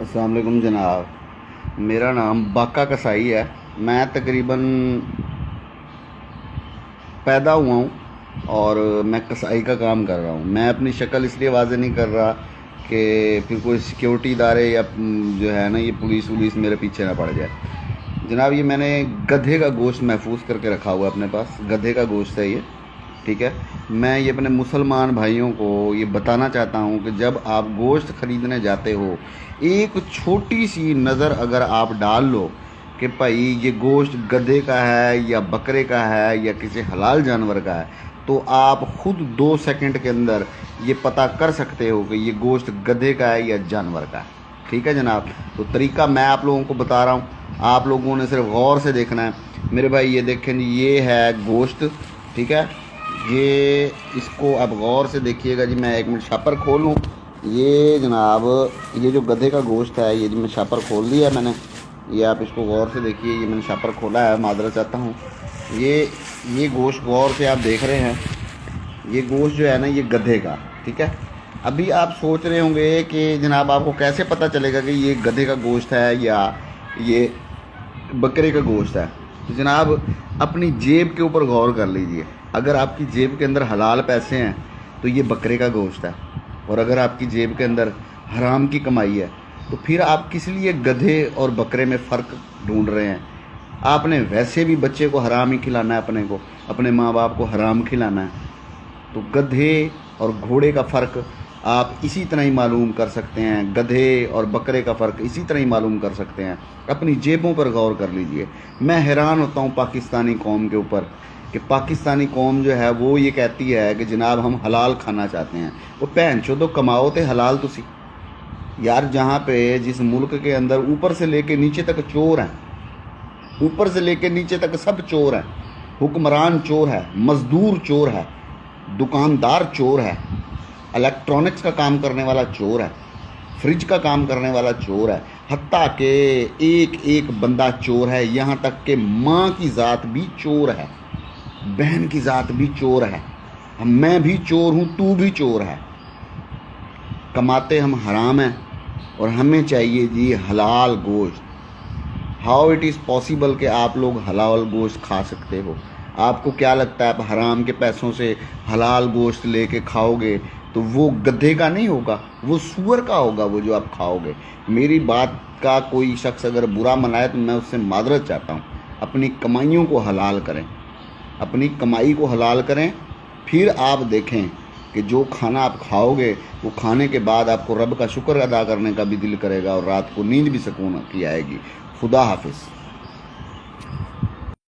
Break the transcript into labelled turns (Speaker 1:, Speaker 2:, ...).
Speaker 1: अस्सलाम वालेकुम जनाब, मेरा नाम बाका कसाई है। मैं तकरीबन पैदा हुआ हूँ और मैं कसाई का काम कर रहा हूँ। मैं अपनी शक्ल इसलिए वाज़ेह नहीं कर रहा कि फिर कोई सिक्योरिटी इदारे या जो है ना, ये पुलिस वुलिस मेरे पीछे ना पड़ जाए। जनाब, ये मैंने गधे का गोश्त महफूज करके रखा हुआ है अपने पास। गधे का गोश्त है ये, ठीक है। मैं ये अपने मुसलमान भाइयों को ये बताना चाहता हूँ कि जब आप गोश्त ख़रीदने जाते हो, एक छोटी सी नज़र अगर आप डाल लो कि भाई ये गोश्त गधे का है या बकरे का है या किसी हलाल जानवर का है, तो आप ख़ुद 2 सेकंड के अंदर ये पता कर सकते हो कि ये गोश्त गधे का है या जानवर का है, ठीक है जनाब। तो तरीका मैं आप लोगों को बता रहा हूँ, आप लोगों ने सिर्फ गौर से देखना है। मेरे भाई ये देखें जी, ये है गोश्त, ठीक है। ये इसको आप गौर से देखिएगा जी। मैं 1 मिनट छापर खोल लूँ। ये जनाब, ये जो गधे का गोश्त है, ये जो मैं छापर खोल दिया है मैंने, ये आप इसको गौर से देखिए। ये मैंने छापर खोला है, मादरत चाहता हूँ। ये गोश्त गौर से आप देख रहे हैं, ये गोश्त जो है ना, ये गधे का, ठीक है। अभी आप सोच रहे होंगे कि जनाब आपको कैसे पता चलेगा कि ये गधे का गोश्त है या ये बकरे का गोश्त है। तो जनाब, अपनी जेब के ऊपर गौर कर लीजिए। अगर आपकी जेब के अंदर हलाल पैसे हैं तो ये बकरे का गोश्त है, और अगर आपकी जेब के अंदर हराम की कमाई है तो फिर आप किस लिए गधे और बकरे में फ़र्क ढूंढ रहे हैं। आपने वैसे भी बच्चे को हराम ही खिलाना है, अपने माँ बाप को हराम खिलाना है। तो गधे और घोड़े का फ़र्क आप इसी तरह ही मालूम कर सकते हैं, गधे और बकरे का फ़र्क इसी तरह ही मालूम कर सकते हैं। अपनी जेबों पर गौर कर लीजिए। मैं हैरान होता हूँ पाकिस्तानी कौम के ऊपर कि पाकिस्तानी कौम जो है वो ये कहती है कि जनाब हम हलाल खाना चाहते हैं। वो भैन चोदो कमाओ तो हलाल तुसी यार। जहाँ पे जिस मुल्क के अंदर ऊपर से लेके नीचे तक चोर हैं, ऊपर से लेके नीचे तक सब चोर हैं। हुक्मरान चोर है, मजदूर चोर है, दुकानदार चोर है, इलेक्ट्रॉनिक्स का काम करने वाला चोर है, फ्रिज का काम करने वाला चोर है, हत्ता के एक एक बंदा चोर है। यहाँ तक कि माँ की ज़ात भी चोर है, बहन की ज़ात भी चोर है। मैं भी चोर हूँ, तू भी चोर है। कमाते हम हराम हैं और हमें चाहिए जी हलाल गोश्त। हाउ इट इज़ पॉसिबल कि आप लोग हलाल गोश्त खा सकते हो? आपको क्या लगता है आप हराम के पैसों से हलाल गोश्त लेके खाओगे तो वो गधे का नहीं होगा, वो सूअर का होगा वो जो आप खाओगे। मेरी बात का कोई शख्स अगर बुरा मनाए तो मैं उससे मादरत चाहता हूँ। अपनी कमाइयों को हलाल करें, अपनी कमाई को हलाल करें, फिर आप देखें कि जो खाना आप खाओगे वो खाने के बाद आपको रब का शुक्र अदा करने का भी दिल करेगा और रात को नींद भी सुकून की आएगी। खुदा हाफिज़।